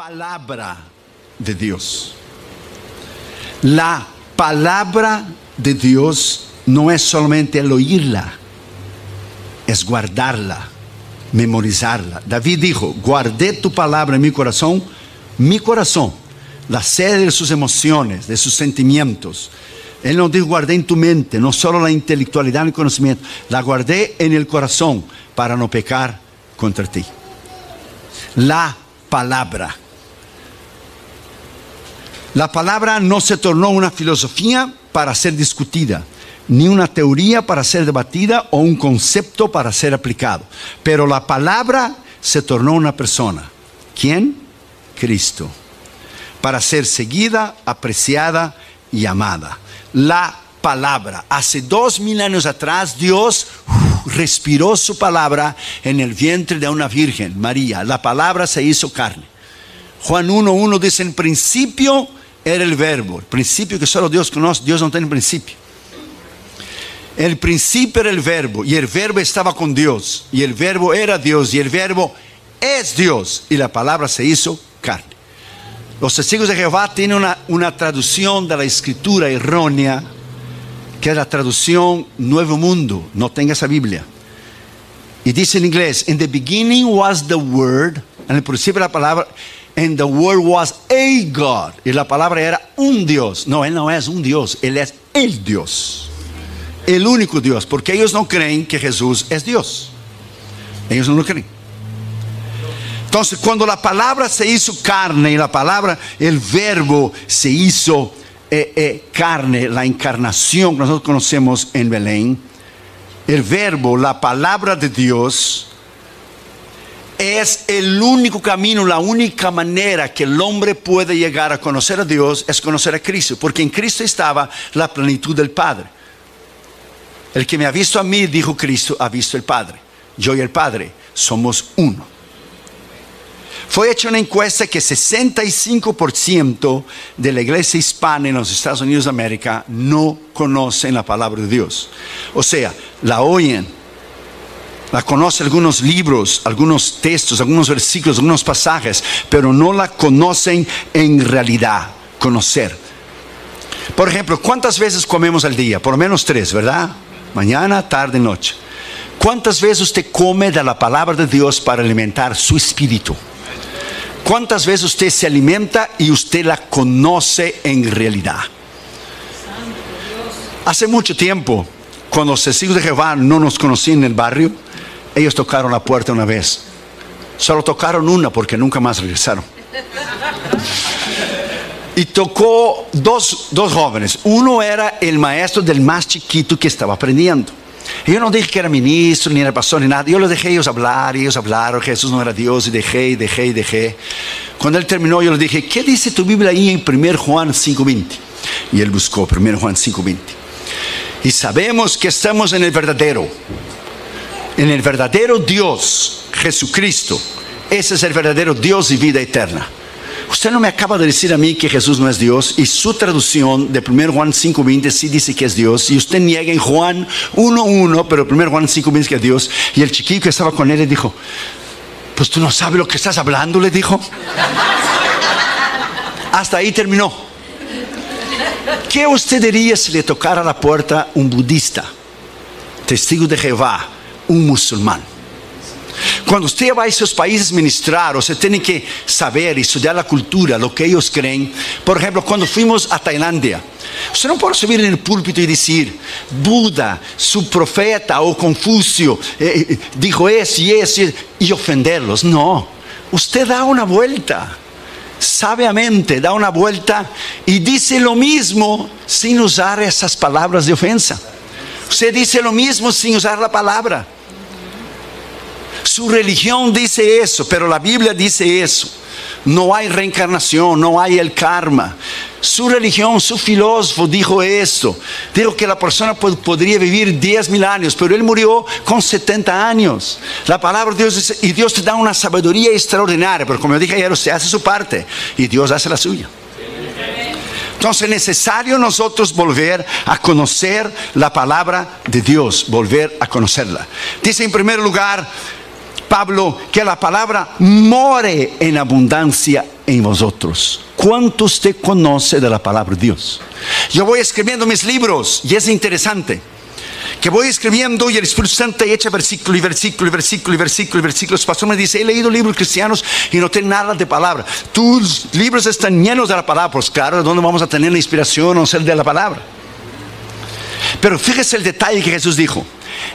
palabra de Dios. La palabra de Dios no es solamente el oírla, es guardarla, memorizarla. David dijo: guardé tu palabra en mi corazón, la sede de sus emociones, de sus sentimientos. Él nos dijo: guardé en tu mente, no solo la intelectualidad y el conocimiento, la guardé en el corazón para no pecar contra ti. La palabra. La palabra no se tornó una filosofía para ser discutida, ni una teoría para ser debatida o un concepto para ser aplicado. Pero la palabra se tornó una persona. ¿Quién? Cristo. Para ser seguida, apreciada y amada. La palabra. Hace 2000 años atrás, Dios respiró su palabra en el vientre de una virgen, María. La palabra se hizo carne. Juan 1:1 dice: en principio era el verbo. El principio que solo Dios conoce. Dios no tiene principio. El principio era el verbo, y el verbo estaba con Dios, y el verbo era Dios, y el verbo es Dios, y la palabra se hizo carne. Los testigos de Jehová tienen una traducción de la escritura errónea, que es la traducción Nuevo Mundo. No tenga esa Biblia. Y dice en inglés: in the beginning was the word. En el principio la palabra, and the word was a God. Y la palabra era un Dios. No, Él no es un Dios, Él es el Dios. El único Dios, porque ellos no creen que Jesús es Dios. Ellos no lo creen. Entonces, cuando la palabra se hizo carne, y la palabra, el verbo se hizo carne, la encarnación que nosotros conocemos en Belén, el verbo, la palabra de Dios, es el único camino, la única manera que el hombre puede llegar a conocer a Dios, es conocer a Cristo, porque en Cristo estaba la plenitud del Padre. El que me ha visto a mí, dijo Cristo, ha visto el Padre. Yo y el Padre somos uno. Fue hecha una encuesta que 65% de la iglesia hispana en los Estados Unidos de América no conocen la palabra de Dios. O sea, la oyen, la conocen algunos libros, algunos textos, algunos versículos, algunos pasajes, pero no la conocen en realidad. Conocer. Por ejemplo, ¿cuántas veces comemos al día? Por lo menos 3, ¿verdad? Mañana, tarde, noche. ¿Cuántas veces usted come de la palabra de Dios para alimentar su espíritu? ¿Cuántas veces usted se alimenta y usted la conoce en realidad? Hace mucho tiempo, cuando los testigos de Jehová no nos conocían en el barrio, ellos tocaron la puerta una vez. Solo tocaron una, porque nunca más regresaron. Y tocó dos jóvenes. Uno era el maestro del más chiquito que estaba aprendiendo. Y yo no dije que era ministro, ni era pastor, ni nada. Yo los dejé ellos hablar, y ellos hablaron. Jesús no era Dios, y dejé. Cuando él terminó, yo le dije: ¿qué dice tu Biblia ahí en 1 Juan 5:20? Y él buscó 1 Juan 5:20. Y sabemos que estamos en el verdadero Dios, Jesucristo. Ese es el verdadero Dios y vida eterna. Usted no me acaba de decir a mí que Jesús no es Dios, y su traducción de 1 Juan 5:20 sí dice que es Dios, y usted niega en Juan 1:1, pero 1 Juan 5:20 que es Dios. Y el chiquillo que estaba con él le dijo: pues tú no sabes lo que estás hablando, le dijo. Hasta ahí terminó. ¿Qué usted diría si le tocara la puerta un budista, testigo de Jehová, un musulmán? Cuando usted va a esos países a ministrar, usted tiene que saber y estudiar la cultura, lo que ellos creen. Por ejemplo, cuando fuimos a Tailandia, usted no puede subir en el púlpito y decir: Buda, su profeta o Confucio dijo eso y ofenderlos. No, usted da una vuelta, sabiamente da una vuelta y dice lo mismo sin usar esas palabras de ofensa. Usted dice lo mismo sin usar la palabra. Su religión dice eso, pero la Biblia dice eso. No hay reencarnación, no hay el karma. Su religión, su filósofo dijo esto. Dijo que la persona podría vivir 10,000 años, pero él murió con 70 años. La palabra de Dios dice, y Dios te da una sabiduría extraordinaria, pero como yo dije ayer, usted hace su parte y Dios hace la suya. Entonces es necesario nosotros volver a conocer la palabra de Dios, volver a conocerla. Dice en primer lugar, Pablo, que la palabra more en abundancia en vosotros. ¿Cuánto usted conoce de la palabra de Dios? Yo voy escribiendo mis libros y es interesante que voy escribiendo y el Espíritu Santo echa versículo y versículo y versículo y versículo y versículo. El pastor me dice: he leído libros cristianos y no tiene nada de palabra. Tus libros están llenos de la palabra. Pues claro, ¿de dónde vamos a tener la inspiración o ser de la palabra? Pero fíjese el detalle que Jesús dijo: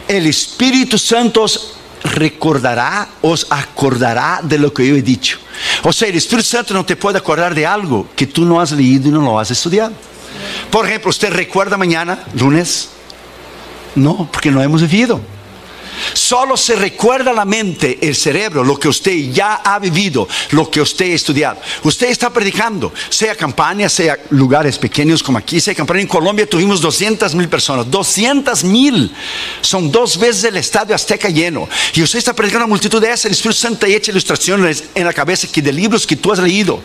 el Espíritu Santo os recordará, os acordará de lo que yo he dicho. O sea, el Espíritu Santo no te puede acordar de algo que tú no has leído y no lo has estudiado. Por ejemplo, ¿usted recuerda mañana, lunes? No, porque no hemos vivido. Solo se recuerda la mente, el cerebro, lo que usted ya ha vivido, lo que usted ha estudiado. Usted está predicando, sea campaña, sea lugares pequeños como aquí, sea campaña. En Colombia tuvimos 200,000 personas. 200,000 son 2 veces el estadio Azteca lleno. Y usted está predicando a una multitud de esas. El Espíritu Santo te echa ilustraciones en la cabeza de libros que tú has leído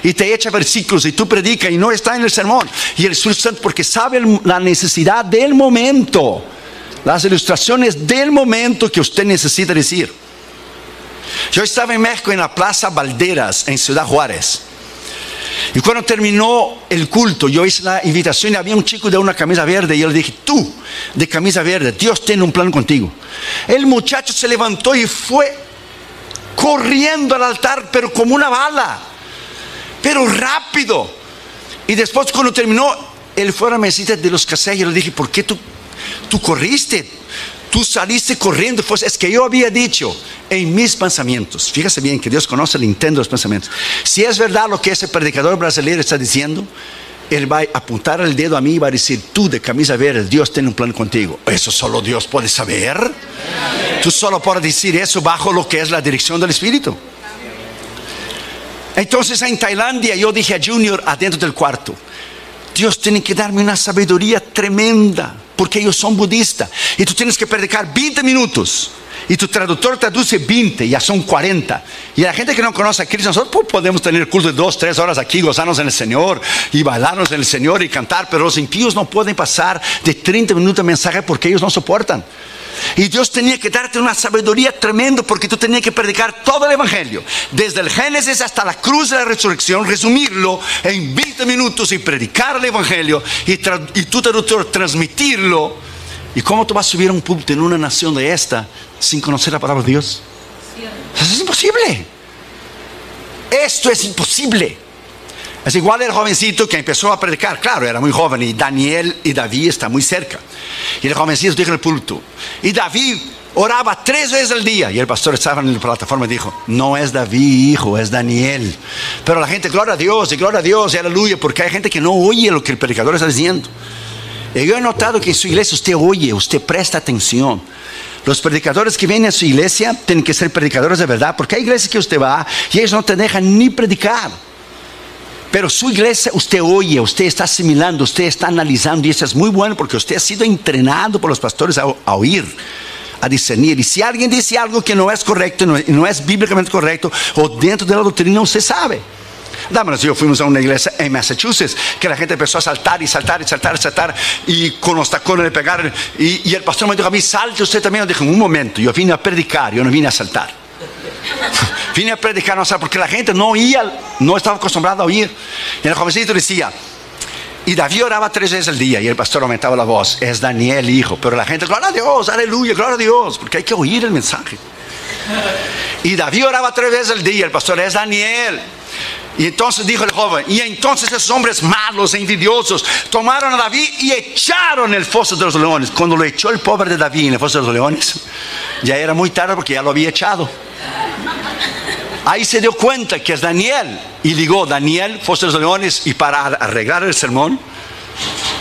y te echa versículos y tú predicas y no está en el sermón. Y el Espíritu Santo, porque sabe la necesidad del momento, las ilustraciones del momento que usted necesita decir. Yo estaba en México, en la Plaza Valderas, en Ciudad Juárez. Y cuando terminó el culto, yo hice la invitación y había un chico de una camisa verde. Y yo le dije: tú, de camisa verde, Dios tiene un plan contigo. El muchacho se levantó y fue corriendo al altar, pero como una bala, pero rápido. Y después, cuando terminó, él fue a la mesita de los casellos. Yo le dije: ¿por qué tú corriste? Tú saliste corriendo. Pues es que yo había dicho en mis pensamientos. Fíjese bien que Dios conoce el intento de los pensamientos. Si es verdad lo que ese predicador brasileño está diciendo, él va a apuntar el dedo a mí y va a decir: tú de camisa verde, Dios tiene un plan contigo. Eso solo Dios puede saber. Tú solo puedes decir eso bajo lo que es la dirección del Espíritu. Entonces en Tailandia yo dije a Junior adentro del cuarto: Dios tiene que darme una sabiduría tremenda, porque ellos son budistas y tú tienes que predicar 20 minutos y tu traductor traduce 20, ya son 40. Y la gente que no conoce a Cristo, nosotros podemos tener culto de 2-3 horas aquí, gozarnos en el Señor y bailarnos en el Señor y cantar, pero los impíos no pueden pasar de 30 minutos de mensaje porque ellos no soportan. Y Dios tenía que darte una sabiduría tremenda, porque tú tenías que predicar todo el evangelio desde el Génesis hasta la cruz de la resurrección, resumirlo en 20 minutos y predicar el evangelio y tu traductor transmitirlo. ¿Y cómo tú vas a subir a un púlpito en una nación de esta sin conocer la palabra de Dios? Eso es imposible. Esto es imposible. Es igual el jovencito que empezó a predicar. Claro, era muy joven y Daniel y David están muy cerca. Y el jovencito dijo en el púlpito: y David oraba 3 veces al día. Y el pastor estaba en la plataforma y dijo: no es David, hijo, es Daniel. Pero la gente: gloria a Dios y aleluya, porque hay gente que no oye lo que el predicador está diciendo. Y yo he notado que en su iglesia usted oye, usted presta atención. Los predicadores que vienen a su iglesia tienen que ser predicadores de verdad, porque hay iglesias que usted va y ellos no te dejan ni predicar. Pero su iglesia usted oye, usted está asimilando, usted está analizando, y eso es muy bueno, porque usted ha sido entrenado por los pastores a oír, a discernir. Y si alguien dice algo que no es correcto, no es bíblicamente correcto, o dentro de la doctrina, usted sabe. Dámonos, yo fuimos a una iglesia en Massachusetts que la gente empezó a saltar y saltar y saltar y saltar, y con los tacones le pegaron, y el pastor me dijo a mí: salte usted también. Yo dije: un momento, yo vine a predicar, yo no vine a saltar. Vine a predicar, no sé, porque la gente no oía, no estaba acostumbrada a oír. Y el jovencito decía: y David oraba 3 veces al día. Y el pastor aumentaba la voz: es Daniel, hijo. Pero la gente: gloria a Dios, aleluya, gloria a Dios, porque hay que oír el mensaje. Y David oraba 3 veces al día. El pastor: es Daniel. Y entonces dijo el joven: y entonces esos hombres malos e envidiosos tomaron a David y echaron en el foso de los leones. Cuando lo echó el pobre de David en el foso de los leones, ya era muy tarde, porque ya lo había echado. Ahí se dio cuenta que es Daniel, y digo: Daniel, foso de los leones. Y para arreglar el sermón,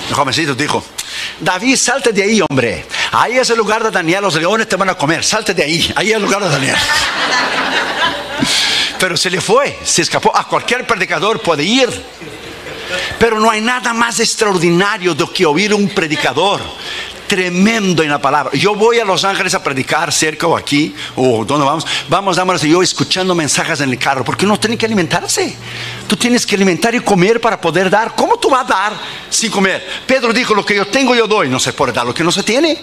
el jovencito dijo: David, salte de ahí, hombre. Ahí es el lugar de Daniel, los leones te van a comer. Salte de ahí, ahí es el lugar de Daniel. Pero se le fue, se escapó. A cualquier predicador puede ir, pero no hay nada más extraordinario do que oír un predicador tremendo en la palabra. Yo voy a Los Ángeles a predicar, cerca o aquí, o donde vamos, dámonos, y yo escuchando mensajes en el carro, porque uno tiene que alimentarse. Tú tienes que alimentar y comer para poder dar. ¿Cómo tú vas a dar sin comer? Pedro dijo: lo que yo tengo yo doy. No se puede dar lo que no se tiene.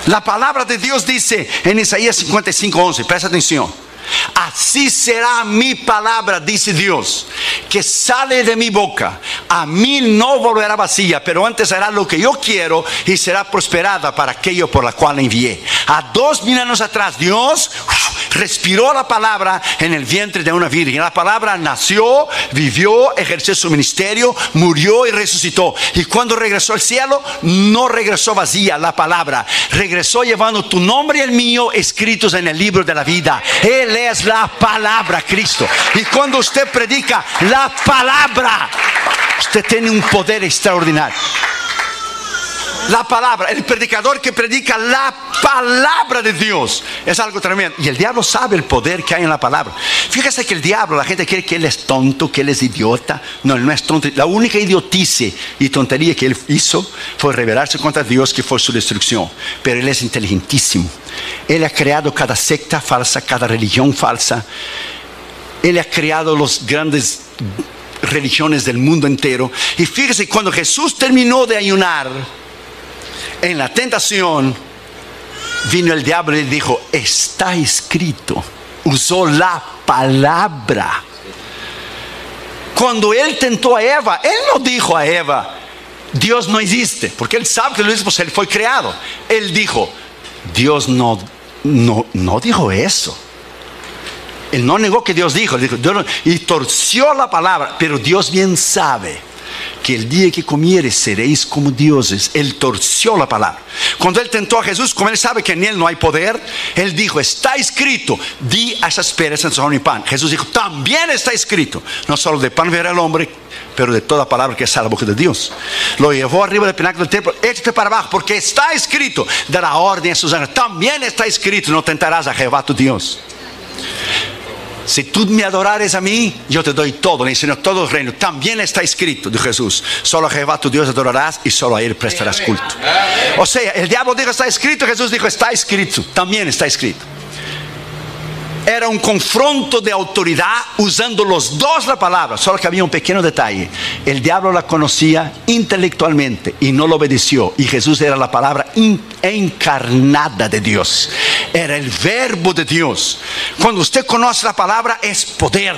La palabra de Dios dice en Isaías 55:11, presta atención. Así será mi palabra, dice Dios, que sale de mi boca. A mí no volverá vacía, pero antes hará lo que yo quiero y será prosperada para aquello por la cual la envié. A 2000 años atrás, Dios respiró la palabra en el vientre de una virgen. La palabra nació, vivió, ejerció su ministerio, murió y resucitó. Y cuando regresó al cielo, no regresó vacía. La palabra regresó llevando tu nombre y el mío escritos en el libro de la vida. Él es la palabra, Cristo. Y cuando usted predica la palabra, usted tiene un poder extraordinario. La palabra, el predicador que predica la palabra de Dios es algo tremendo. Y el diablo sabe el poder que hay en la palabra. Fíjese que el diablo, la gente cree que él es tonto, que él es idiota. No, él no es tonto. La única idiotice y tontería que él hizo fue rebelarse contra Dios, que fue su destrucción. Pero él es inteligentísimo. Él ha creado cada secta falsa, cada religión falsa. Él ha creado los grandes religiones del mundo entero. Y fíjese, cuando Jesús terminó de ayunar, en la tentación, vino el diablo y dijo: está escrito. Usó la palabra. Cuando él tentó a Eva, él no dijo a Eva: Dios no existe, porque él sabe que lo existe, pues él fue creado. Él dijo: Dios no dijo eso. Él no negó que Dios dijo, Dios no, y torció la palabra. Pero Dios bien sabe que el día que comieres seréis como dioses. Él torció la palabra. Cuando él tentó a Jesús, como él sabe que en él no hay poder, él dijo: está escrito, di a esas piedras en son y pan. Jesús dijo: también está escrito, no solo de pan vivirá el hombre, pero de toda palabra que sale de la boca de Dios. Lo llevó arriba del pináculo del templo: échate para abajo, porque está escrito, dará orden a sus ángeles. También está escrito: no tentarás a Jehová tu Dios. Si tú me adorares a mí, yo te doy todo, le enseño todo el reino. También está escrito, de Jesús: solo a Jehová tu Dios adorarás y solo a él prestarás culto. O sea, el diablo dijo: está escrito. Jesús dijo: está escrito, también está escrito. Era un confronto de autoridad usando los dos la palabra. Solo que había un pequeño detalle: el diablo la conocía intelectualmente y no lo obedeció. Y Jesús era la palabra encarnada de Dios. Era el verbo de Dios. Cuando usted conoce la palabra, es poder.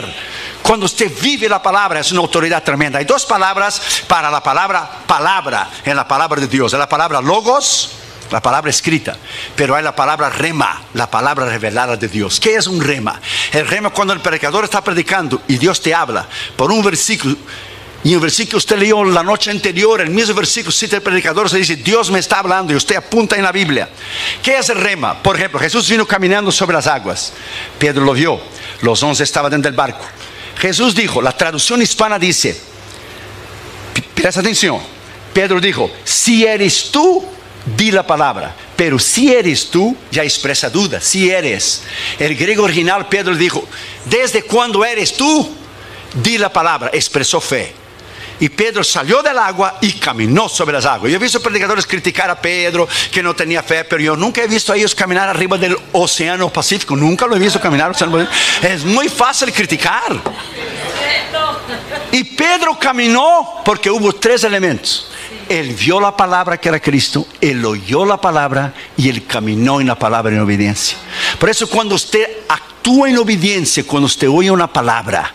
Cuando usted vive la palabra, es una autoridad tremenda. Hay dos palabras para la palabra en la palabra de Dios. Es la palabra logos, la palabra escrita, pero hay la palabra rema, la palabra revelada de Dios. ¿Qué es un rema? El rema, cuando el predicador está predicando y Dios te habla por un versículo, y el versículo usted leyó la noche anterior, el mismo versículo cita el predicador, se dice: Dios me está hablando, y usted apunta en la Biblia. ¿Qué es el rema? Por ejemplo, Jesús vino caminando sobre las aguas. Pedro lo vio, los 11 estaban dentro del barco. Jesús dijo, la traducción hispana dice, presta atención, Pedro dijo: si eres tú, di la palabra. Pero si eres tú, ya expresa duda. Si eres. El griego original, Pedro dijo: desde cuando eres tú, di la palabra. Expresó fe. Y Pedro salió del agua y caminó sobre las aguas. Yo he visto predicadores criticar a Pedro, que no tenía fe, pero yo nunca he visto a ellos caminar arriba del océano Pacífico. Nunca lo he visto caminar. Es muy fácil criticar. Y Pedro caminó porque hubo tres elementos. Él vio la palabra, que era Cristo. Él oyó la palabra y él caminó en la palabra en obediencia. Por eso, cuando usted actúa en obediencia, cuando usted oye una palabra,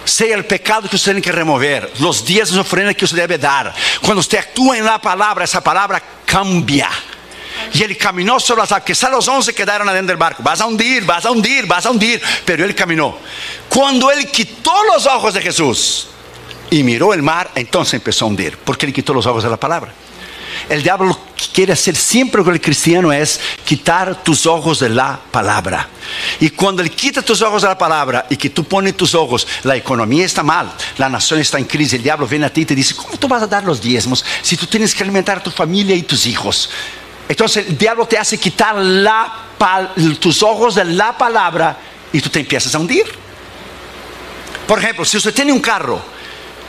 sea el pecado que usted tiene que remover, los días de ofrenda que usted debe dar, cuando usted actúa en la palabra, esa palabra cambia. Y él caminó sobre las aguas. Quizás los 11 quedaron adentro del barco: vas a hundir, vas a hundir, vas a hundir. Pero él caminó. Cuando él quitó los ojos de Jesús y miró el mar, entonces empezó a hundir, porque él quitó los ojos de la palabra. El diablo lo que quiere hacer siempre con el cristiano es quitar tus ojos de la palabra. Y cuando él quita tus ojos de la palabra y que tú pones tus ojos, la economía está mal, la nación está en crisis, el diablo viene a ti y te dice: ¿cómo tú vas a dar los diezmos si tú tienes que alimentar a tu familia y tus hijos? Entonces el diablo te hace quitar tus ojos de la palabra y tú te empiezas a hundir. Por ejemplo, si usted tiene un carro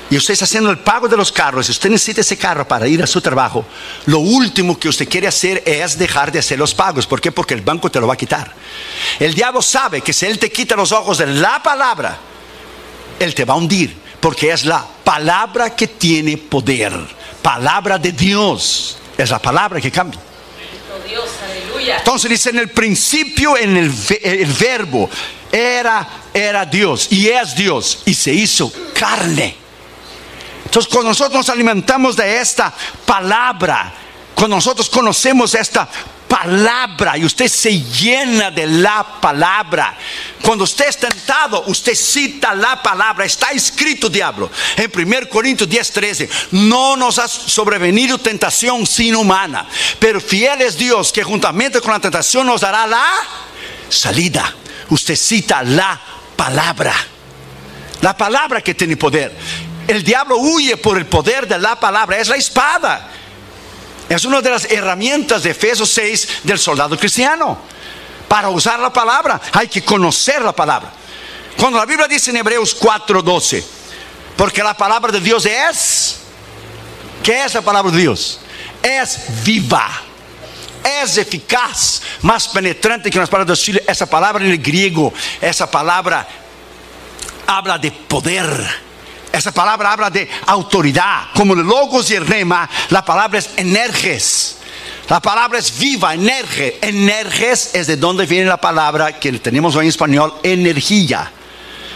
y usted está haciendo el pago de los carros, y usted necesita ese carro para ir a su trabajo, lo último que usted quiere hacer es dejar de hacer los pagos. ¿Por qué? Porque el banco te lo va a quitar. El diablo sabe que si él te quita los ojos de la palabra, él te va a hundir, porque es la palabra que tiene poder. Palabra de Dios es la palabra que cambia. Dios, aleluya. Entonces dice, en el principio, en el verbo, era Dios y es Dios y se hizo carne. Entonces cuando nosotros nos alimentamos de esta palabra, cuando nosotros conocemos esta palabra y usted se llena de la palabra, cuando usted es tentado, usted cita la palabra. Está escrito, diablo, en 1 Corintios 10:13, no nos ha sobrevenido tentación sino humana, pero fiel es Dios que juntamente con la tentación nos dará la salida. Usted cita la palabra que tiene poder. El diablo huye por el poder de la palabra. Es la espada. Es una de las herramientas de Efesios 6 del soldado cristiano. Para usar la palabra hay que conocer la palabra. Cuando la Biblia dice en Hebreos 4:12, porque la palabra de Dios es, ¿qué es la palabra de Dios? Es viva, es eficaz, más penetrante que las palabras de Chile. Esa palabra en el griego, esa palabra habla de poder. Esa palabra habla de autoridad. Como el logos y el rema, la palabra es energes. La palabra es viva, energe. Energes es de donde viene la palabra que tenemos hoy en español, energía.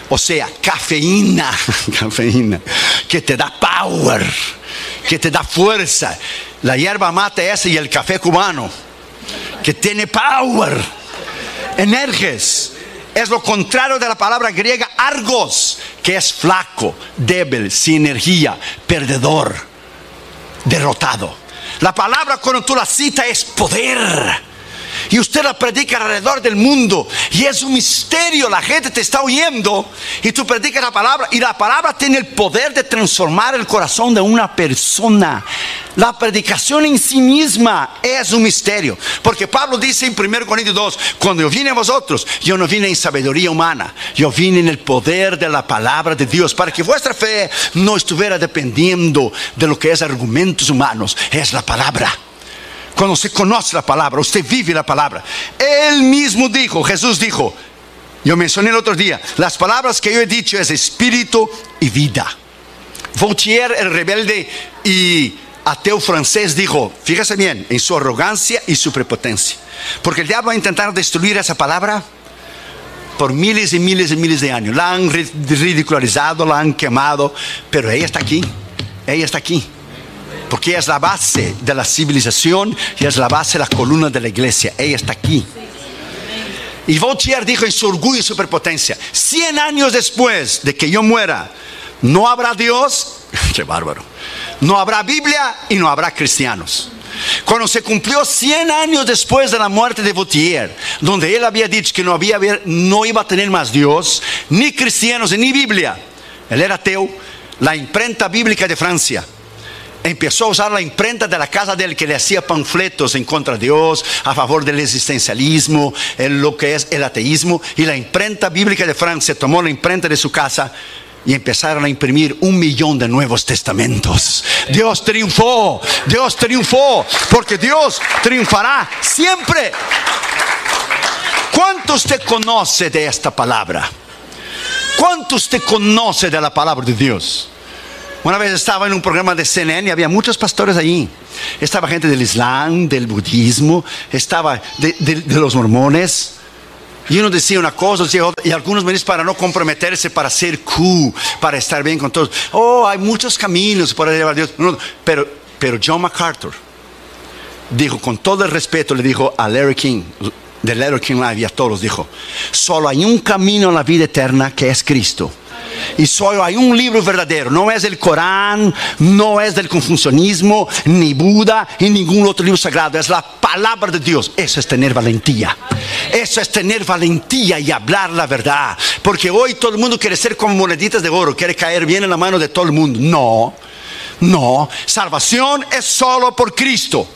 O sea, cafeína. Cafeína. Que te da power, que te da fuerza. La hierba mate esa y el café cubano, que tiene power. Energes. Es lo contrario de la palabra griega argos, que es flaco, débil, sin energía, perdedor, derrotado. La palabra cuando tú la citas es poder. Y usted la predica alrededor del mundo y es un misterio. La gente te está oyendo y tú predicas la palabra, y la palabra tiene el poder de transformar el corazón de una persona. La predicación en sí misma es un misterio, porque Pablo dice en 1 Corintios 2, cuando yo vine a vosotros, yo no vine en sabiduría humana, yo vine en el poder de la palabra de Dios, para que vuestra fe no estuviera dependiendo de lo que es argumentos humanos. Es la palabra. Cuando se conoce la palabra, usted vive la palabra. Él mismo dijo, Jesús dijo, yo mencioné el otro día, las palabras que yo he dicho es espíritu y vida. Voltaire, el rebelde y ateo francés, dijo, fíjese bien, en su arrogancia y su prepotencia, porque el diablo va a intentar destruir esa palabra por miles y miles y miles de años. La han ridicularizado, la han quemado, pero ella está aquí, ella está aquí. Porque es la base de la civilización y es la base de la columna de la iglesia. Ella está aquí. Y Voltaire dijo en su orgullo y su prepotencia, 100 años después de que yo muera, no habrá Dios. Qué bárbaro. No habrá Biblia y no habrá cristianos. Cuando se cumplió 100 años después de la muerte de Voltaire, donde él había dicho que no iba a tener más Dios, ni cristianos, ni Biblia. Él era ateo. La imprenta bíblica de Francia empezó a usar la imprenta de la casa de él, que le hacía panfletos en contra de Dios, a favor del existencialismo, lo que es el ateísmo. Y la imprenta bíblica de Francia tomó la imprenta de su casa y empezaron a imprimir 1 millón de Nuevos Testamentos. Dios triunfó, porque Dios triunfará siempre. ¿Cuánto usted conoce de esta palabra? ¿Cuánto usted conoce de la palabra de Dios? Una vez estaba en un programa de CNN y había muchos pastores allí. Estaba gente del Islam, del budismo, estaba de los mormones. Y uno decía una cosa, decía otra, y algunos me dicen para no comprometerse, para ser cool, para estar bien con todos. Hay muchos caminos para llevar a Dios. No, pero John MacArthur dijo, con todo el respeto, le dijo a Larry King, de Larry King Live, y a todos dijo, solo hay un camino a la vida eterna, que es Cristo. Y solo hay un libro verdadero. No es el Corán, no es del confucianismo, ni Buda, y ningún otro libro sagrado. Es la palabra de Dios. Eso es tener valentía. Eso es tener valentía y hablar la verdad. Porque hoy todo el mundo quiere ser como moneditas de oro, quiere caer bien en la mano de todo el mundo. No, salvación es solo por Cristo.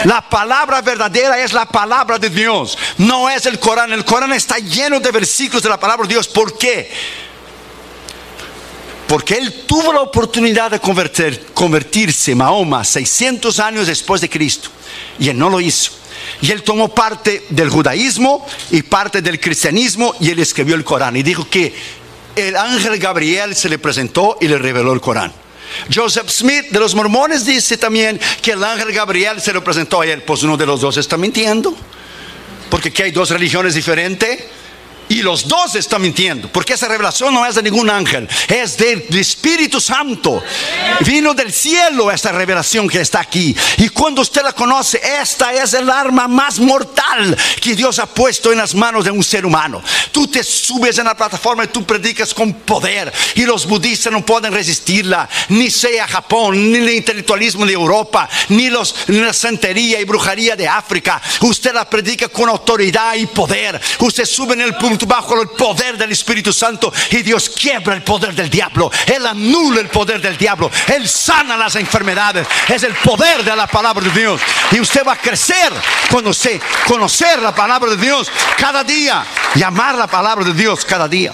La palabra verdadera es la palabra de Dios, no es el Corán. El Corán está lleno de versículos de la palabra de Dios. ¿Por qué? Porque él tuvo la oportunidad de convertirse, Mahoma, 600 años después de Cristo, y él no lo hizo. Y él tomó parte del judaísmo y parte del cristianismo, y él escribió el Corán y dijo que el ángel Gabriel se le presentó y le reveló el Corán. Joseph Smith de los mormones dice también que el ángel Gabriel se lo presentó a él. Pues uno de los dos está mintiendo, porque aquí hay dos religiones diferentes y los dos están mintiendo, porque esa revelación no es de ningún ángel, es del Espíritu Santo. Vino del cielo esta revelación que está aquí, y cuando usted la conoce, esta es el arma más mortal que Dios ha puesto en las manos de un ser humano. Tú te subes en la plataforma y tú predicas con poder, y los budistas no pueden resistirla, ni sea Japón, ni el intelectualismo de Europa, ni la santería y brujería de África. Usted la predica con autoridad y poder. Usted sube en el punto bajo el poder del Espíritu Santo, y Dios quiebra el poder del diablo. Él anula el poder del diablo. Él sana las enfermedades. Es el poder de la palabra de Dios, y usted va a crecer cuando se conocer la palabra de Dios cada día y amar la palabra de Dios cada día.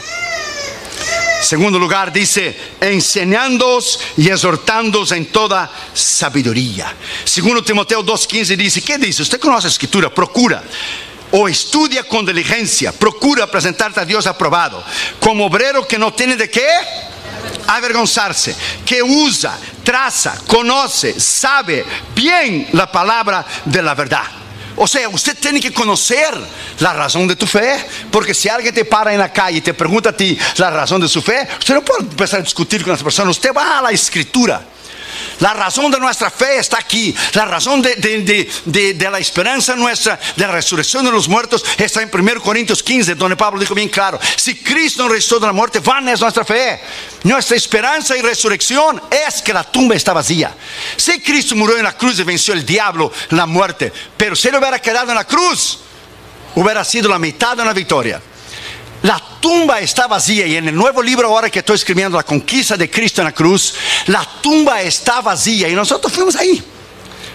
Segundo lugar, dice: enseñándoos y exhortándoos en toda sabiduría. Segundo Timoteo 2:15 dice, ¿qué dice? Usted conoce la escritura. Procura o estudia con diligencia, procura presentarte a Dios aprobado, como obrero que no tiene de qué avergonzarse, que usa, traza, conoce, sabe bien la palabra de la verdad. O sea, usted tiene que conocer la razón de tu fe, porque si alguien te para en la calle y te pregunta a ti la razón de su fe, usted no puede empezar a discutir con esa persona. Usted va a la escritura. La razón de nuestra fe está aquí. La razón de la esperanza nuestra, de la resurrección de los muertos, está en 1 Corintios 15, donde Pablo dijo bien claro: si Cristo nos resucitó de la muerte, vana es nuestra fe. Nuestra esperanza y resurrección es que la tumba está vacía. Si Cristo murió en la cruz y venció el diablo, la muerte, pero si él hubiera quedado en la cruz, hubiera sido la mitad de una victoria. La tumba está vacía, y en el nuevo libro ahora que estoy escribiendo, La conquista de Cristo en la cruz, la tumba está vacía, y nosotros fuimos ahí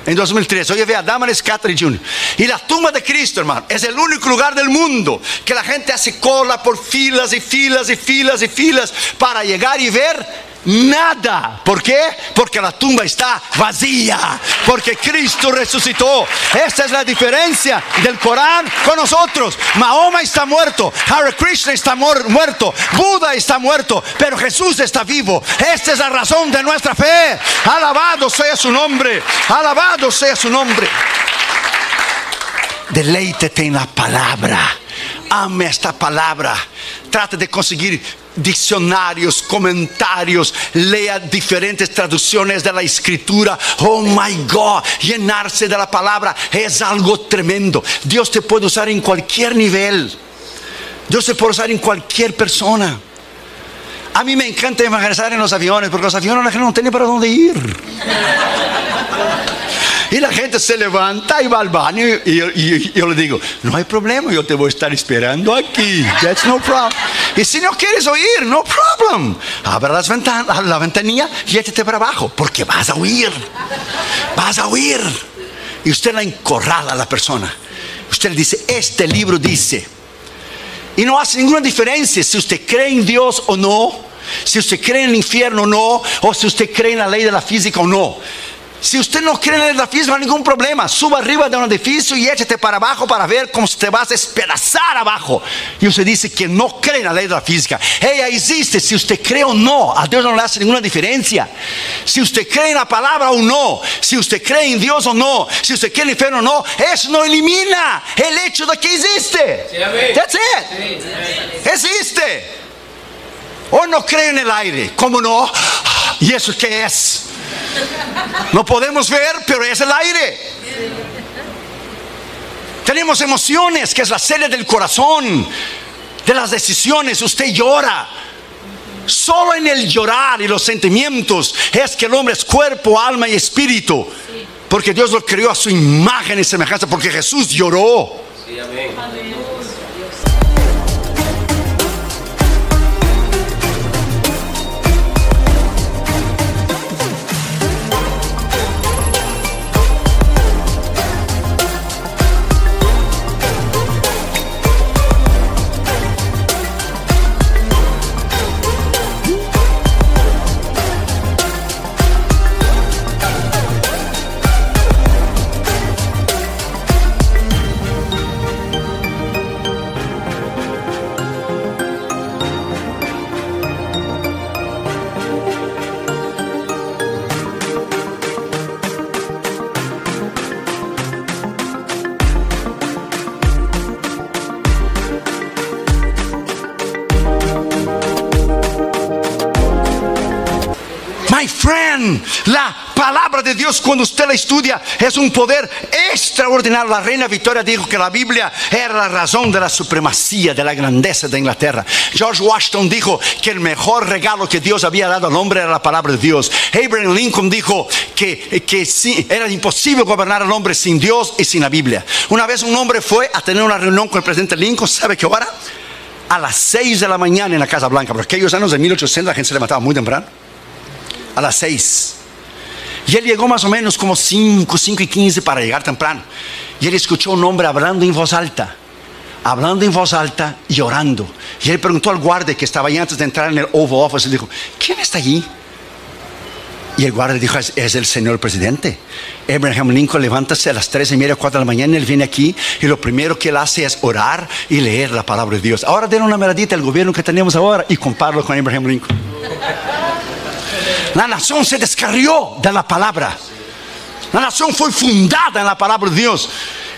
en 2013. Hoy ve a Damaris Catherine Jr. Y la tumba de Cristo, hermano, es el único lugar del mundo que la gente hace cola por filas y filas y filas y filas para llegar y ver nada. ¿Por qué? Porque la tumba está vacía, porque Cristo resucitó. Esta es la diferencia del Corán con nosotros. Mahoma está muerto, Hare Krishna está muerto, Buda está muerto, pero Jesús está vivo. Esta es la razón de nuestra fe. Alabado sea su nombre, alabado sea su nombre. Deleítete en la palabra. Ame esta palabra. Trate de conseguir diccionarios, comentarios, lea diferentes traducciones de la escritura. Oh my God, llenarse de la palabra es algo tremendo. Dios te puede usar en cualquier nivel. Dios te puede usar en cualquier persona. A mí me encanta evangelizar en los aviones, porque los aviones la gente no tiene para dónde ir. Y la gente se levanta y va al baño, y yo le digo: no hay problema, yo te voy a estar esperando aquí. That's no problem. Y si no quieres oír, no problem. Abre la ventanilla y échate para abajo, porque vas a oír. Vas a oír. Y usted la encorrala a la persona. Usted le dice: este libro dice. Y no hace ninguna diferencia si usted cree en Dios o no, si usted cree en el infierno o no, o si usted cree en la ley de la física o no. Si usted no cree en la ley de la física, no hay ningún problema. Suba arriba de un edificio y échate para abajo para ver cómo te vas a despedazar abajo. Y usted dice que no cree en la ley de la física. Ella existe, si usted cree o no. A Dios no le hace ninguna diferencia. Si usted cree en la palabra o no, si usted cree en Dios o no, si usted cree en el infierno o no, eso no elimina el hecho de que existe. That's it. Existe. O no cree en el aire. ¿Cómo no? ¿Y eso qué es? No podemos ver, pero es el aire. Tenemos emociones, que es la sede del corazón, de las decisiones. Usted llora. Solo en el llorar y los sentimientos es que el hombre es cuerpo, alma y espíritu, porque Dios lo creó a su imagen y semejanza, porque Jesús lloró. Sí, amén. My friend, la palabra de Dios, cuando usted la estudia, es un poder extraordinario. La reina Victoria dijo que la Biblia era la razón de la supremacía, de la grandeza de Inglaterra. George Washington dijo que el mejor regalo que Dios había dado al hombre era la palabra de Dios. Abraham Lincoln dijo que sí, era imposible gobernar al hombre sin Dios y sin la Biblia. Una vez un hombre fue a tener una reunión con el presidente Lincoln. ¿Sabe qué hora? A las 6 de la mañana en la Casa Blanca. Por aquellos años de 1800 la gente se levantaba muy temprano. A las 6. Y él llegó más o menos como 5:15 para llegar temprano. Y él escuchó un hombre hablando en voz alta y orando. Y él preguntó al guardia que estaba ahí antes de entrar en el Oval Office. Y dijo: ¿quién está allí? Y el guardia dijo: es el señor presidente. Abraham Lincoln levántase a las 3:30, 4 de la mañana. Él viene aquí y lo primero que él hace es orar y leer la palabra de Dios. Ahora denle una miradita al gobierno que tenemos ahora y compáralo con Abraham Lincoln. La nación se descarrió de la palabra. La nación fue fundada en la palabra de Dios.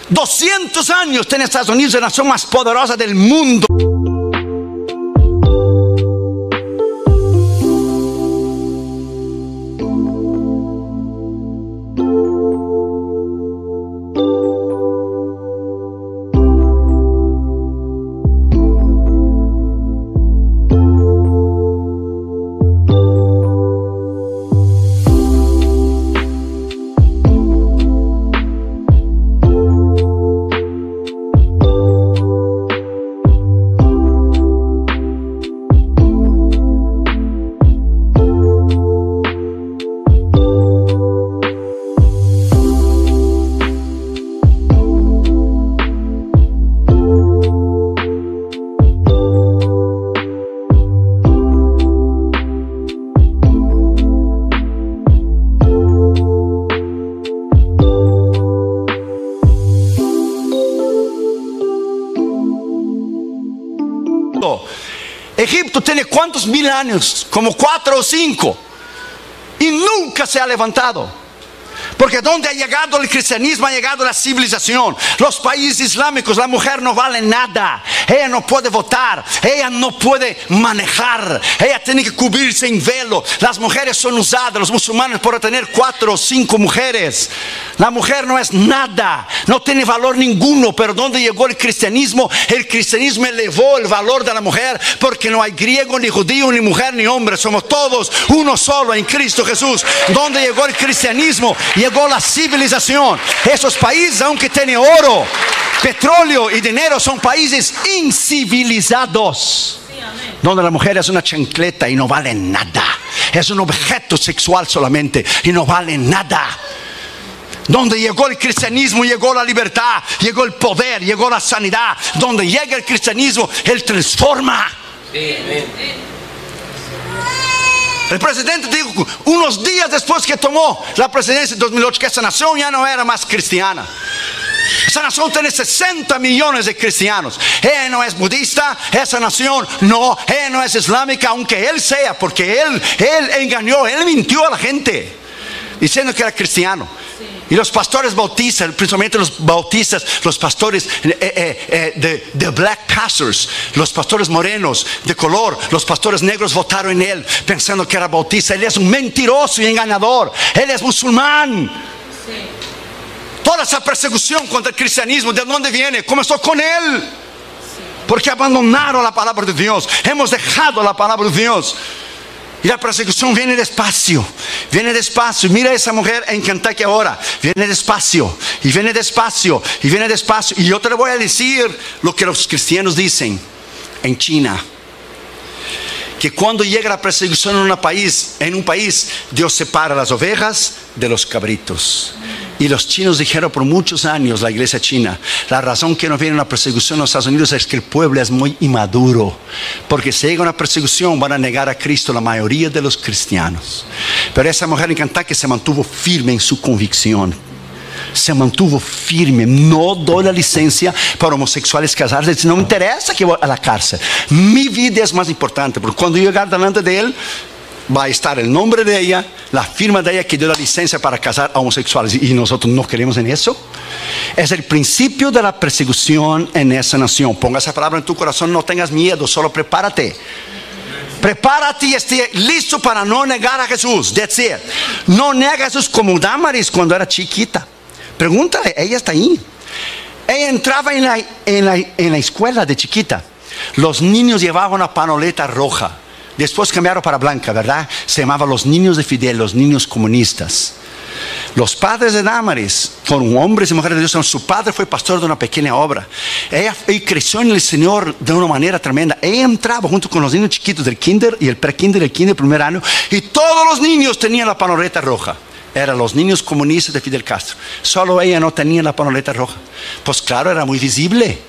200 años tiene Estados Unidos, la nación más poderosa del mundo. Egipto tiene ¿cuántos mil años? Como 4 o 5. Y nunca se ha levantado. Porque donde ha llegado el cristianismo, ha llegado la civilización. Los países islámicos, la mujer no vale nada. Ella no puede votar, ella no puede manejar, ella tiene que cubrirse en velo. Las mujeres son usadas, los musulmanes, por tener 4 o 5 mujeres. La mujer no es nada, no tiene valor ninguno. Pero donde llegó el cristianismo elevó el valor de la mujer. Porque no hay griego, ni judío, ni mujer, ni hombre. Somos todos uno solo en Cristo Jesús. Donde llegó el cristianismo, llegó la civilización. Esos países, aunque tienen oro, petróleo y dinero, son países incivilizados. Donde la mujer es una chancleta y no vale nada. Es un objeto sexual solamente y no vale nada. Donde llegó el cristianismo, llegó la libertad, llegó el poder, llegó la sanidad. Donde llega el cristianismo, Él transforma. El presidente dijo unos días después que tomó la presidencia en 2008 que esa nación ya no era más cristiana. Esa nación tiene 60 millones de cristianos. Ella no es budista, esa nación no, ella no es islámica, aunque él sea, porque él engañó, él mintió a la gente diciendo que era cristiano. Y los pastores bautistas, principalmente los bautistas, los pastores de black pastors, los pastores morenos de color, los pastores negros votaron en él pensando que era bautista. Él es un mentiroso y engañador. Él es musulmán. Toda esa persecución contra el cristianismo, ¿de dónde viene? Comenzó con él. Porque abandonaron la palabra de Dios. Hemos dejado la palabra de Dios. Y la persecución viene despacio. Viene despacio. Mira a esa mujer en Kentucky ahora. Viene despacio. Y viene despacio. Y viene despacio. Y yo te le voy a decir lo que los cristianos dicen en China. Que cuando llega la persecución en un país, Dios separa las ovejas de los cabritos. Y los chinos dijeron por muchos años, la iglesia china, la razón que no viene una persecución en los Estados Unidos es que el pueblo es muy inmaduro. Porque si llega una persecución van a negar a Cristo la mayoría de los cristianos. Pero esa mujer en Kentucky se mantuvo firme en su convicción. Se mantuvo firme. No doy la licencia para homosexuales casarse. No me interesa que voy a la cárcel. Mi vida es más importante. Porque cuando yo llegar delante de él, va a estar el nombre de ella, la firma de ella que dio la licencia para casar a homosexuales. Y nosotros no queremos en eso. Es el principio de la persecución en esa nación. Ponga esa palabra en tu corazón. No tengas miedo, solo prepárate. Prepárate y esté listo para no negar a Jesús. That's it. No nega a Jesús como Damaris cuando era chiquita. Pregúntale, ella está ahí. Ella entraba en la escuela de chiquita. Los niños llevaban una panoleta roja. Después cambiaron para blanca, ¿verdad? Se llamaban los niños de Fidel, los niños comunistas. Los padres de Damaris fueron hombres y mujeres de Dios. Su padre fue pastor de una pequeña obra. Ella creció en el Señor de una manera tremenda. Ella entraba junto con los niños chiquitos del kinder y el pre-kinder, el kinder primer año, y todos los niños tenían la panoleta roja. Eran los niños comunistas de Fidel Castro. Solo ella no tenía la panoleta roja. Pues claro, era muy visible.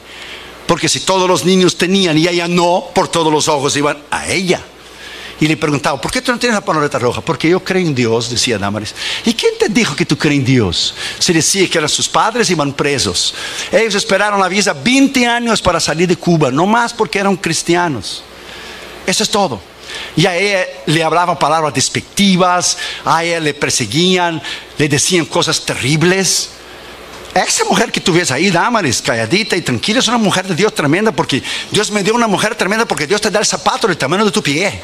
Porque si todos los niños tenían y ella no, por todos los ojos iban a ella. Y le preguntaba, ¿por qué tú no tienes la panoleta roja? Porque yo creo en Dios, decía Damaris. ¿Y quién te dijo que tú crees en Dios? Se decía que eran sus padres, iban presos. Ellos esperaron la visa 20 años para salir de Cuba, no más porque eran cristianos. Eso es todo. Y a ella le hablaban palabras despectivas, a ella le perseguían, le decían cosas terribles. Esa mujer que tú ves ahí, Damaris, calladita y tranquila, es una mujer de Dios tremenda, porque Dios me dio una mujer tremenda, porque Dios te da el zapato del tamaño de tu pie,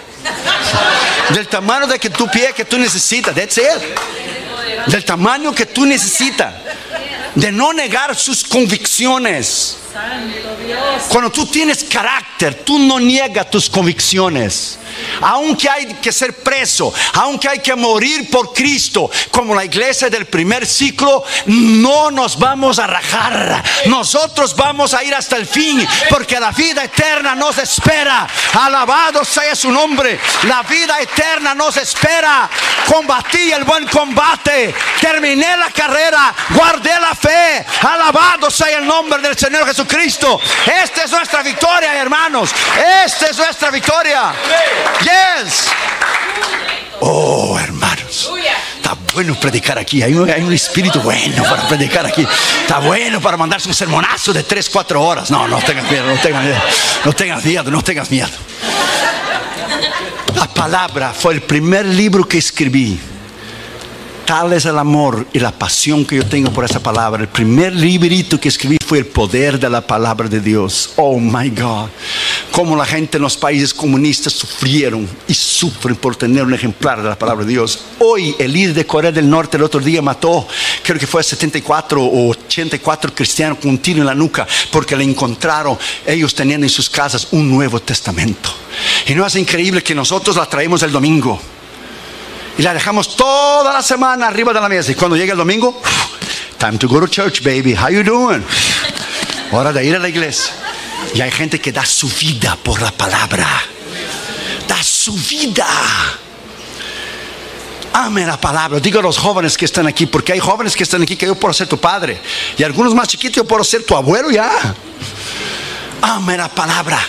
del tamaño de tu pie que tú necesitas. That's it. Del tamaño que tú necesitas, de no negar sus convicciones. Cuando tú tienes carácter, tú no niegas tus convicciones. Aunque hay que ser preso, aunque hay que morir por Cristo, como la iglesia del primer ciclo, no nos vamos a rajar. Nosotros vamos a ir hasta el fin, porque la vida eterna nos espera. Alabado sea su nombre. La vida eterna nos espera. Combatí el buen combate, terminé la carrera, guardé la fe. Alabado sea el nombre del Señor Jesucristo. Esta es nuestra victoria, hermanos. Esta es nuestra victoria. Yes. Oh, hermanos, está bueno predicar aquí. Hay un espíritu bueno para predicar aquí. Está bueno para mandarse un sermonazo de 3-4 horas. No tengas miedo, no tengas miedo. No tengas miedo, no tengas miedo. La palabra fue el primer libro que escribí. Tal es el amor y la pasión que yo tengo por esa palabra. El primer librito que escribí fue el poder de la palabra de Dios. Oh my God. Cómo la gente en los países comunistas sufrieron y sufren por tener un ejemplar de la palabra de Dios. Hoy el líder de Corea del Norte el otro día mató, creo que fue 74 o 84 cristianos con un tiro en la nuca, porque le encontraron ellos teniendo en sus casas un Nuevo Testamento. Y no es increíble que nosotros la traemos el domingo y la dejamos toda la semana arriba de la mesa, y cuando llega el domingo, time to go to church, baby, how you doing? Hora de ir a la iglesia. Y hay gente que da su vida por la palabra. Da su vida. Ame la palabra. Digo a los jóvenes que están aquí, porque hay jóvenes que están aquí que yo puedo ser tu padre, y algunos más chiquitos yo puedo ser tu abuelo ya. Ame la palabra.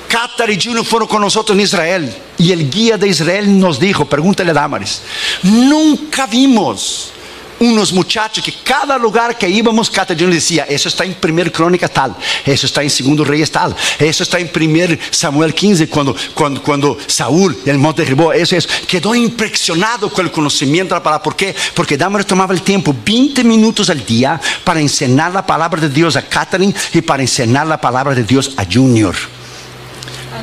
Qatar y Juno fueron con nosotros en Israel, y el guía de Israel nos dijo, pregúntale a Damaris, nunca vimos unos muchachos que cada lugar que íbamos, Qatar y Juno decía, eso está en 1 Crónicas tal, eso está en 2 Reyes tal, eso está en 1 Samuel 15, cuando Saúl en el monte derribó, eso quedó impresionado con el conocimiento de la palabra. ¿Por qué? Porque Damaris tomaba el tiempo 20 minutos al día para enseñar la palabra de Dios a Catherine y para enseñar la palabra de Dios a Junior.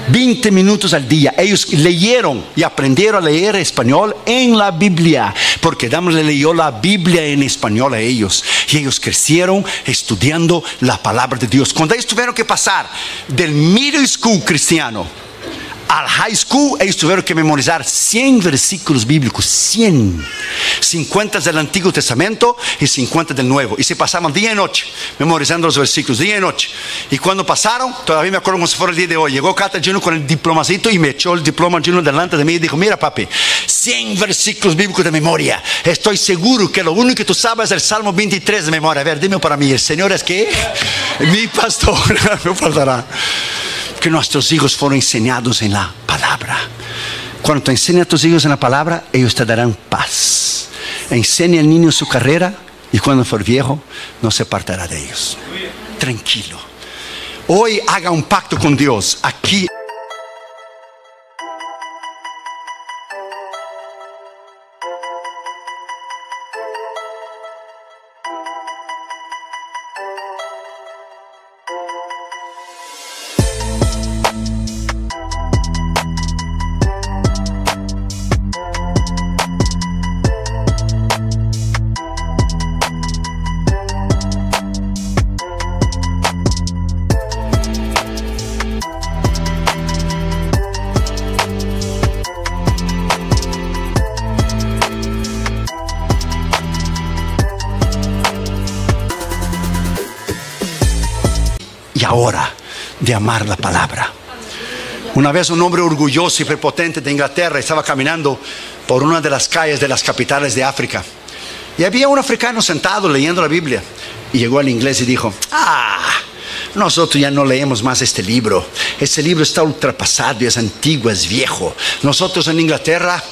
20 minutos al día. Ellos leyeron y aprendieron a leer español en la Biblia, porque Damaris le leyó la Biblia en español a ellos, y ellos crecieron estudiando la palabra de Dios. Cuando ellos tuvieron que pasar del middle school cristiano al high school, ellos tuvieron que memorizar 100 versículos bíblicos, 100, 50 del Antiguo Testamento y 50 del Nuevo, y se pasaban día y noche memorizando los versículos, día y noche. Y cuando pasaron, todavía me acuerdo como si fuera el día de hoy, llegó Qatar Junior con el diplomacito y me echó el diploma Junior delante de mí y dijo, mira papi, 100 versículos bíblicos de memoria. Estoy seguro que lo único que tú sabes es el Salmo 23 de memoria. A ver, dime para mí, el Señor es que mi pastor, no faltará. Que nuestros hijos fueron enseñados en la palabra. Cuando te enseñas a tus hijos en la palabra, ellos te darán paz. Enseña al niño su carrera, y cuando fuere viejo no se apartará de ellos. Tranquilo. Hoy haga un pacto con Dios aquí. hora de amar la palabra. Una vez un hombre orgulloso y prepotente de Inglaterra estaba caminando por una de las calles de las capitales de África. Y había un africano sentado leyendo la Biblia. Y llegó al inglés y dijo: nosotros ya no leemos más este libro. Este libro está ultrapasado, es antiguo, es viejo. Nosotros en Inglaterra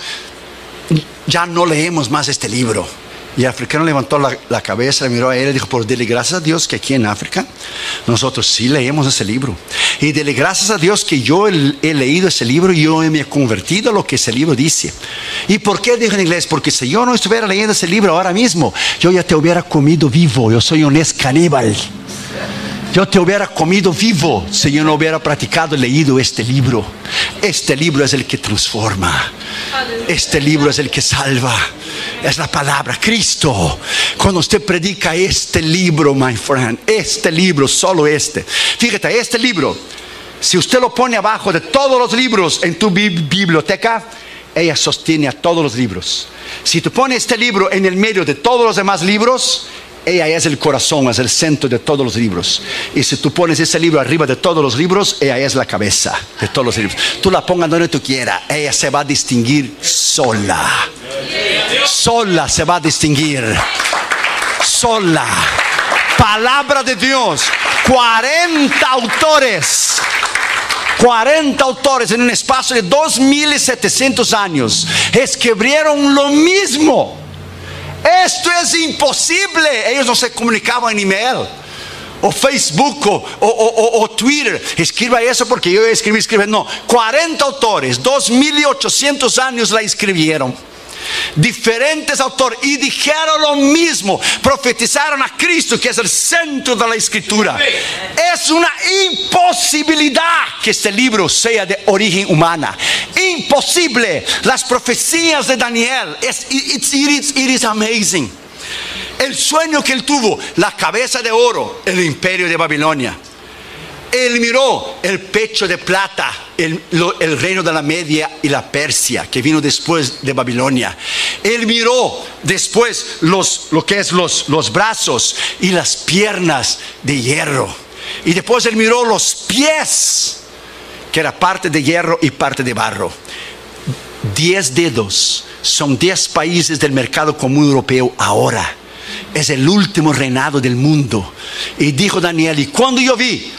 ya no leemos más este libro. Y el africano levantó la cabeza, le miró a él y dijo: por dele gracias a Dios que aquí en África nosotros sí leemos ese libro. Y dele gracias a Dios que yo he leído ese libro y yo me he convertido a lo que ese libro dice. ¿Y por qué dijo en inglés? Porque si yo no estuviera leyendo ese libro ahora mismo, yo ya te hubiera comido vivo. Yo soy un caníbal. Yo te hubiera comido vivo si yo no hubiera practicado y leído este libro. Este libro es el que transforma. Este libro es el que salva. Es la palabra, Cristo. Cuando usted predica este libro, my friend, este libro, solo este. Fíjate, este libro, si usted lo pone abajo de todos los libros en tu biblioteca, ella sostiene a todos los libros. Si tú pones este libro en el medio de todos los demás libros, ella es el corazón, es el centro de todos los libros. Y si tú pones ese libro arriba de todos los libros, ella es la cabeza de todos los libros. Tú la pongas donde tú quieras, ella se va a distinguir sola. Sola se va a distinguir. Sola. Palabra de Dios. 40 autores. 40 autores en un espacio de 2700 años escribieron lo mismo. Esto es imposible. Ellos no se comunicaban en email o Facebook o Twitter. Escriba eso porque yo escribí. No, 40 autores, 2800 años la escribieron. Diferentes autores y dijeron lo mismo. Profetizaron a Cristo, que es el centro de la escritura. Es una imposibilidad que este libro sea de origen humana. Imposible. Las profecías de Daniel, it is amazing. El sueño que él tuvo, la cabeza de oro, el imperio de Babilonia. Él miró el pecho de plata, el reino de la Media y la Persia, que vino después de Babilonia. Él miró después lo que es los brazos y las piernas de hierro. Y después él miró los pies, que era parte de hierro y parte de barro. 10 dedos son 10 países del mercado común europeo ahora. Es el último reinado del mundo. Y dijo Daniel: y cuando yo vi,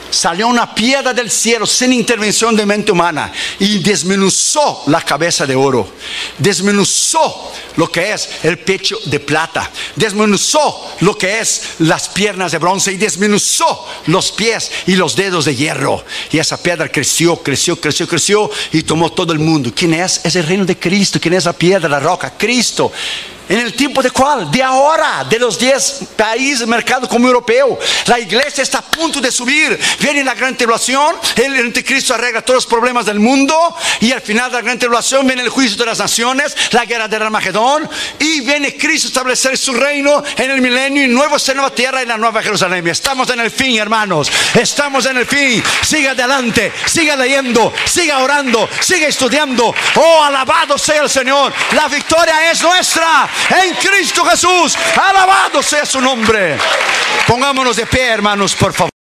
salió una piedra del cielo sin intervención de mente humana y desmenuzó la cabeza de oro, desmenuzó lo que es el pecho de plata, desmenuzó lo que es las piernas de bronce y desmenuzó los pies y los dedos de hierro. Y esa piedra creció y tomó todo el mundo. ¿Quién es? Es el reino de Cristo. ¿Quién es la piedra, la roca? Cristo. ¿En el tiempo de cuál? De ahora, de los 10 países del mercado común europeo. La iglesia está a punto de subir. Viene la gran tribulación. El anticristo arregla todos los problemas del mundo. Y al final de la gran tribulación viene el juicio de las naciones, la guerra del Armagedón. Y viene Cristo a establecer su reino en el milenio. Y nueva tierra y la nueva Jerusalén. Estamos en el fin, hermanos. Estamos en el fin. Siga adelante, siga leyendo, siga orando, siga estudiando. Oh, alabado sea el Señor. La victoria es nuestra en Cristo Jesús. Alabado sea su nombre. Pongámonos de pie, hermanos, por favor.